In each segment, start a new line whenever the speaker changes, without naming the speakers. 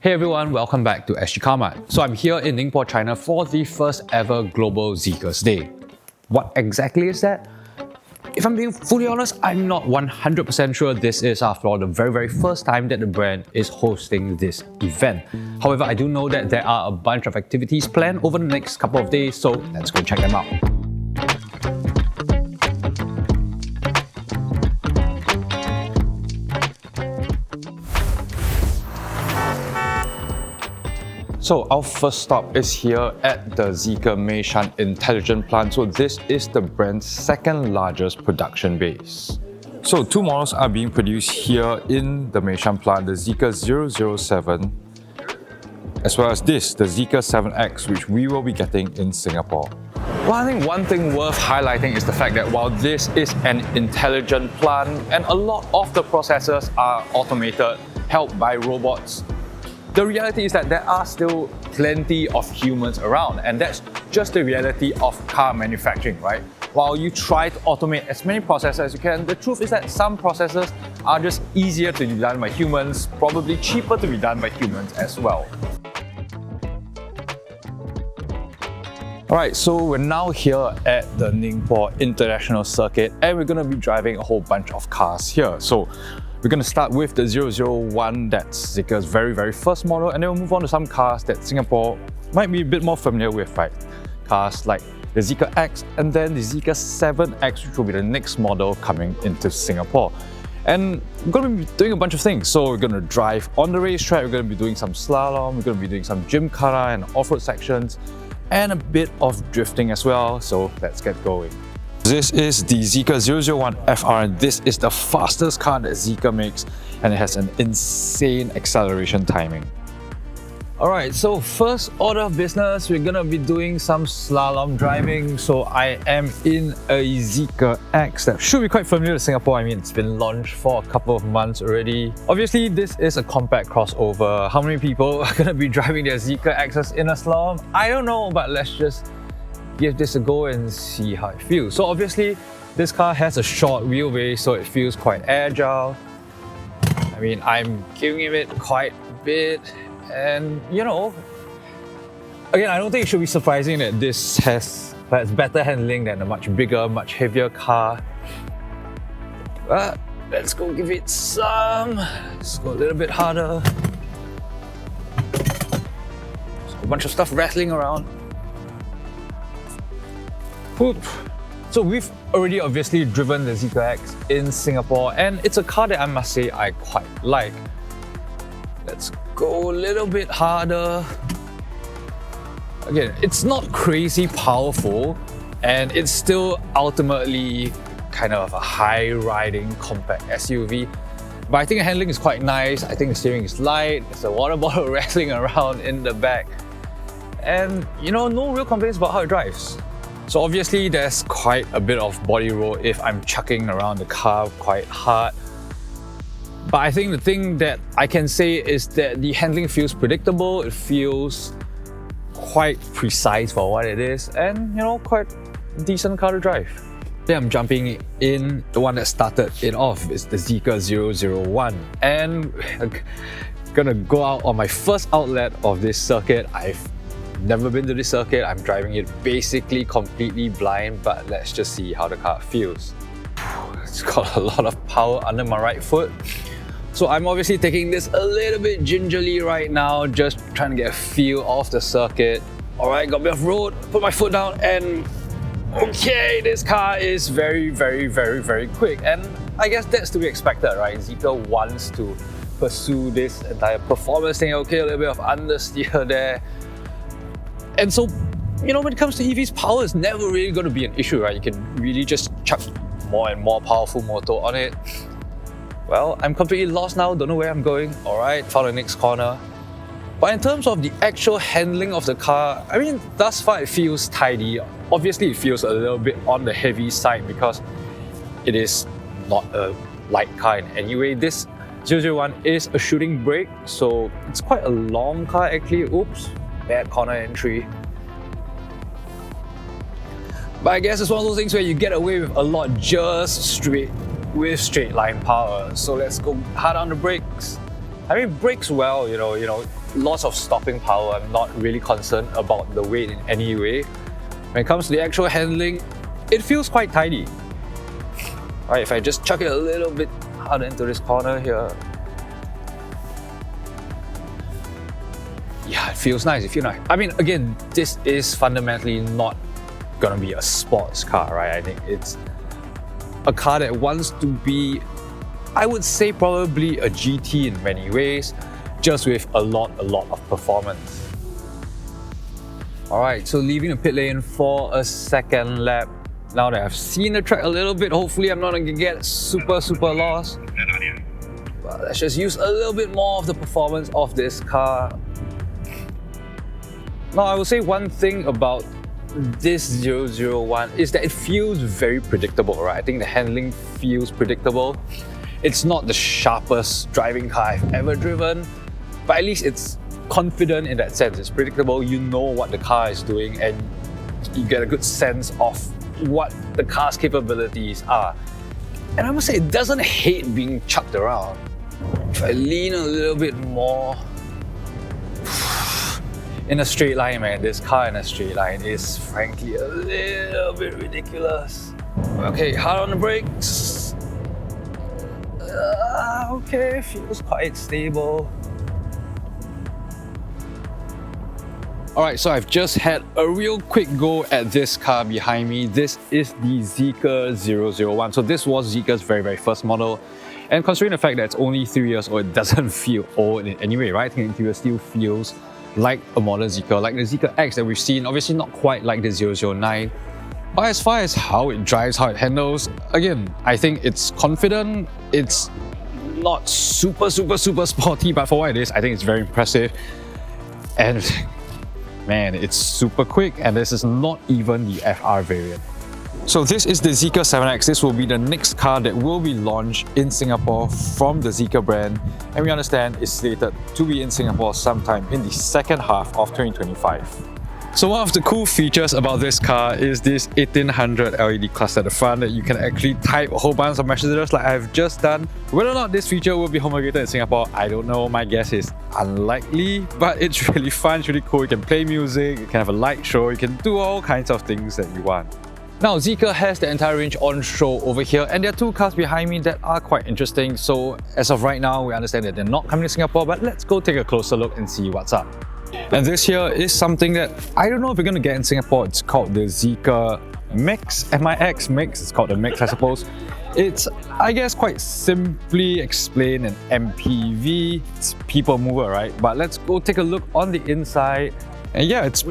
Hey everyone, welcome back to Sgcarmart. So I'm here in Ningbo, China for the first ever Global ZKers Day. What exactly is that? If I'm being fully honest, I'm not 100% sure this is, after all, the very first time that the brand is hosting this event. However, I do know that there are a bunch of activities planned over the next couple of days, so let's go check them out. So our first stop is here at the Zeekr Meishan Intelligent Plant. So this is the brand's second largest production base. So two models are being produced here in the Meishan plant, the Zeekr 007, as well as this, the Zeekr X, which we will be getting in Singapore. Well, I think one thing worth highlighting is the fact that while this is an intelligent plant and a lot of the processes are automated, helped by robots, the reality is that there are still plenty of humans around, and that's just the reality of car manufacturing, right? While you try to automate as many processes as you can, the truth is that some processes are just easier to be done by humans, probably cheaper to be done by humans as well. Alright, so we're now here at the Ningbo International Circuit and we're going to be driving a whole bunch of cars here. So we're going to start with the 001, that's Zeekr's very first model, and then we'll move on to some cars that Singapore might be a bit more familiar with, right? Cars like the Zeekr X and then the Zeekr 7X, which will be the next model coming into Singapore. And we're going to be doing a bunch of things. So we're going to drive on the racetrack, we're going to be doing some slalom, we're going to be doing some gymkhana and off-road sections, and a bit of drifting as well. So let's get going. This is the Zeekr 001 FR, and this is the fastest car that Zeekr makes, and it has an insane acceleration timing. Alright, so first order of business, we're gonna be doing some slalom driving. So I am in a Zeekr X that should be quite familiar to Singapore. I mean, it's been launched for a couple of months already. Obviously, this is a compact crossover. How many people are gonna be driving their Zeekr X's in a slalom? I don't know, but let's just give this a go and see how it feels. So obviously, this car has a short wheelbase, so it feels quite agile. I mean, I'm giving it quite a bit, and you know, again, I don't think it should be surprising that this has better handling than a much bigger, much heavier car. But let's go give it some. Let's go a little bit harder. There's a bunch of stuff rattling around. Whoop. So we've already obviously driven the Zeekr X in Singapore, and it's a car that I must say I quite like. Let's go a little bit harder. Again, it's not crazy powerful, and it's still ultimately kind of a high-riding compact SUV. But I think the handling is quite nice. I think the steering is light. There's a water bottle rattling around in the back. And you know, no real complaints about how it drives. So obviously there's quite a bit of body roll if I'm chucking around the car quite hard. But I think the thing that I can say is that the handling feels predictable, it feels quite precise for what it is, and you know, quite a decent car to drive. Then I'm jumping in the one that started it off, is the Zeekr 001. And I'm gonna go out on my first outlet of this circuit. I've never been to this circuit, I'm driving it basically completely blind, but let's just see how the car feels. It's got a lot of power under my right foot. So I'm obviously taking this a little bit gingerly right now, just trying to get a feel of the circuit. Alright, got a bit of road, put my foot down, and okay, this car is very quick. And I guess that's to be expected, right? Zeekr wants to pursue this entire performance thing. Okay, a little bit of understeer there. And so, you know, when it comes to EVs, power is never really going to be an issue, right? You can really just chuck more and more powerful motor on it. Well, I'm completely lost now, don't know where I'm going. Alright, found the next corner. But in terms of the actual handling of the car, I mean, thus far it feels tidy. Obviously, it feels a little bit on the heavy side because it is not a light car in any way. This 001 is a shooting brake, so it's quite a long car actually. Oops. Bad corner entry. But I guess it's one of those things where you get away with a lot just with straight line power. So let's go hard on the brakes. I mean, brakes well, you know, lots of stopping power. I'm not really concerned about the weight in any way. When it comes to the actual handling, it feels quite tidy. Alright, if I just chuck it a little bit harder into this corner here. Yeah, it feels nice, it feels nice. I mean, again, this is fundamentally not gonna be a sports car, right? I think it's a car that wants to be, I would say, probably a GT in many ways, just with a lot of performance. Alright, so leaving the pit lane for a second lap. Now that I've seen the track a little bit, hopefully I'm not gonna get super lost. But let's just use a little bit more of the performance of this car. Now, I will say one thing about this 001 is that it feels very predictable, right? I think the handling feels predictable. It's not the sharpest driving car I've ever driven, but at least it's confident in that sense. It's predictable, you know what the car is doing, and you get a good sense of what the car's capabilities are. And I must say, it doesn't hate being chucked around. If I lean a little bit more, in a straight line, man, this car in a straight line is frankly a little bit ridiculous. Okay, hard on the brakes. Okay, feels quite stable. Alright, so I've just had a real quick go at this car behind me. This is the Zeekr 001. So this was Zeekr's very first model. And considering the fact that it's only 3 years old, it doesn't feel old in any way, right? I think the interior still feels like a modern Zeekr, like the Zeekr X that we've seen, obviously not quite like the 009. But as far as how it drives, how it handles, again, I think it's confident, it's not super sporty, but for what it is, I think it's very impressive. And man, it's super quick, and this is not even the FR variant. So this is the Zeekr 7X. This will be the next car that will be launched in Singapore from the Zeekr brand, and we understand it's slated to be in Singapore sometime in the second half of 2025. So one of the cool features about this car is this 1800 LED cluster at the front that you can actually type a whole bunch of messages like I've just done. Whether or not this feature will be homologated in Singapore, I don't know. My guess is unlikely, but it's really fun, it's really cool. You can play music, you can have a light show, you can do all kinds of things that you want. Now, Zeekr has the entire range on show over here, and there are two cars behind me that are quite interesting. So as of right now, we understand that they're not coming to Singapore, but let's go take a closer look and see what's up. And this here is something that I don't know if we're going to get in Singapore. It's called the Zeekr Mix, MIX Mix. It's called the Mix, I suppose. It's, I guess, quite simply explained an MPV. It's people mover, right? But let's go take a look on the inside. And yeah, it's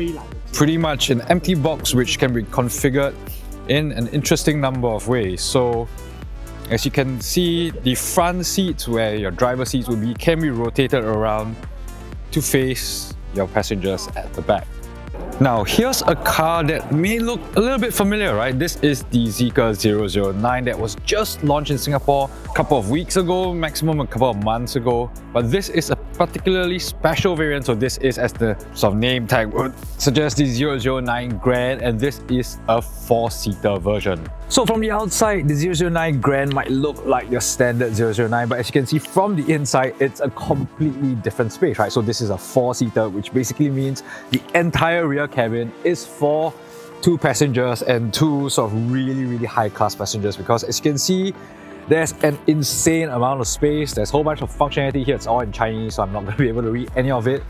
pretty much an empty box which can be configured in an interesting number of ways. So as you can see, the front seats where your driver seats will be can be rotated around to face your passengers at the back. Now, here's a car that may look a little bit familiar, right? This is the Zeekr 009 that was just launched in Singapore a couple of weeks ago, maximum a couple of months ago. But this is a particularly special variant, so this is, as the sort of name tag would suggest, the 009 Grand, and this is a 4-seater version. So from the outside, the 009 Grand might look like your standard 009, but as you can see from the inside, it's a completely different space, right? So this is a 4-seater, which basically means the entire rear cabin is for 2 passengers and 2 sort of really high-class passengers, because as you can see, there's an insane amount of space. There's a whole bunch of functionality here. It's all in Chinese, so I'm not going to be able to read any of it.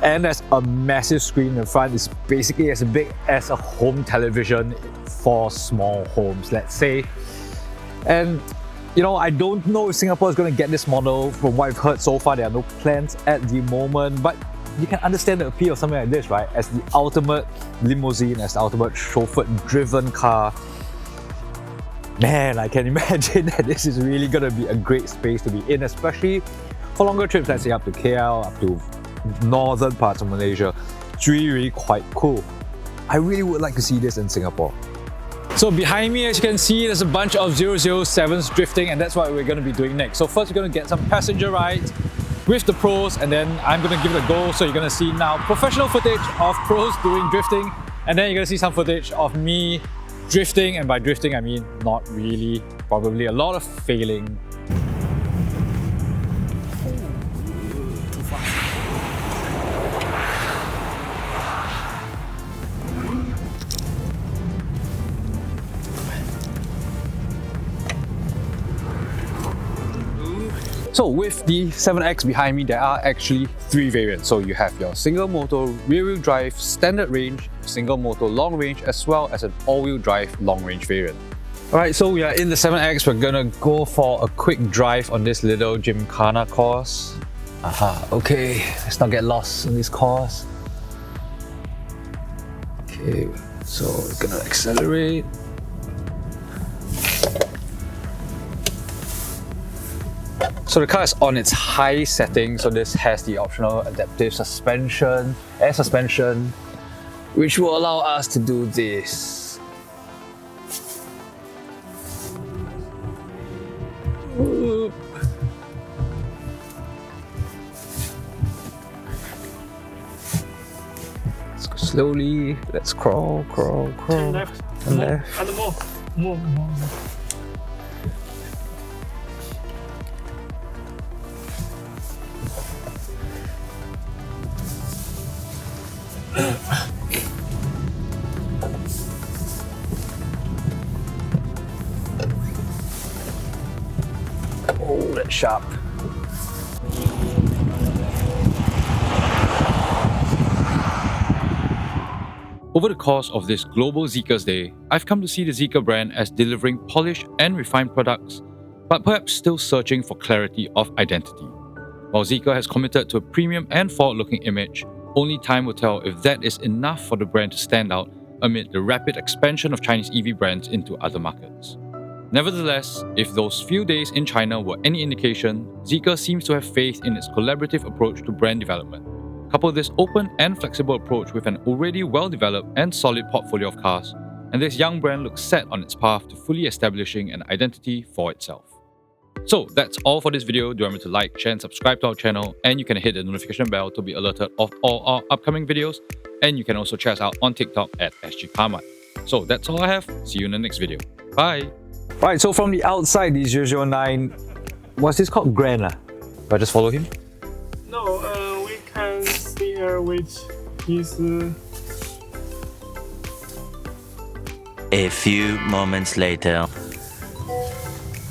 And there's a massive screen in front. It's basically as big as a home television for small homes, let's say. And you know, I don't know if Singapore is going to get this model. From what I've heard so far, there are no plans at the moment, but you can understand the appeal of something like this, right? As the ultimate limousine, as the ultimate chauffeur-driven car. Man, I can imagine that this is really going to be a great space to be in, especially for longer trips, let's say up to KL, up to northern parts of Malaysia. It's really quite cool. I really would like to see this in Singapore. So behind me, as you can see, there's a bunch of 007s drifting, and that's what we're going to be doing next. So first, we're going to get some passenger rides with the pros, and then I'm going to give it a go. So you're going to see now professional footage of pros doing drifting, and then you're going to see some footage of me drifting, and by drifting I mean not really, probably a lot of failing. Too fast. So with the 7X behind me, there are actually 3 variants. So you have your single motor rear-wheel drive standard range, single motor long range, as well as an all-wheel drive long range variant. Alright, so we are in the 7X. We're gonna go for a quick drive on this little gymkhana course. Aha, okay, let's not get lost on this course. Okay, so we're gonna accelerate. So the car is on its high setting, so this has the optional adaptive suspension, air suspension, which will allow us to do this. Whoop. Let's go slowly, let's crawl.
Turn left.
Turn left.
And more.
Oh, that's sharp. Over the course of this Global ZKers Day, I've come to see the Zeekr brand as delivering polished and refined products, but perhaps still searching for clarity of identity. While Zeekr has committed to a premium and forward-looking image, only time will tell if that is enough for the brand to stand out amid the rapid expansion of Chinese EV brands into other markets. Nevertheless, if those few days in China were any indication, Zeekr seems to have faith in its collaborative approach to brand development. Couple this open and flexible approach with an already well-developed and solid portfolio of cars, and this young brand looks set on its path to fully establishing an identity for itself. So that's all for this video. Do remember to like, share and subscribe to our channel, and you can hit the notification bell to be alerted of all our upcoming videos, and you can also check us out on TikTok at Sgcarmart. So that's all I have. See you in the next video. Bye! Right, so from the outside, the 009, what's this called? Grand, Do I just follow him?
No, we can see her with his.
A few moments later.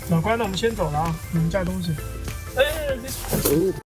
老关，那我们先走了啊，你们载东西。哎，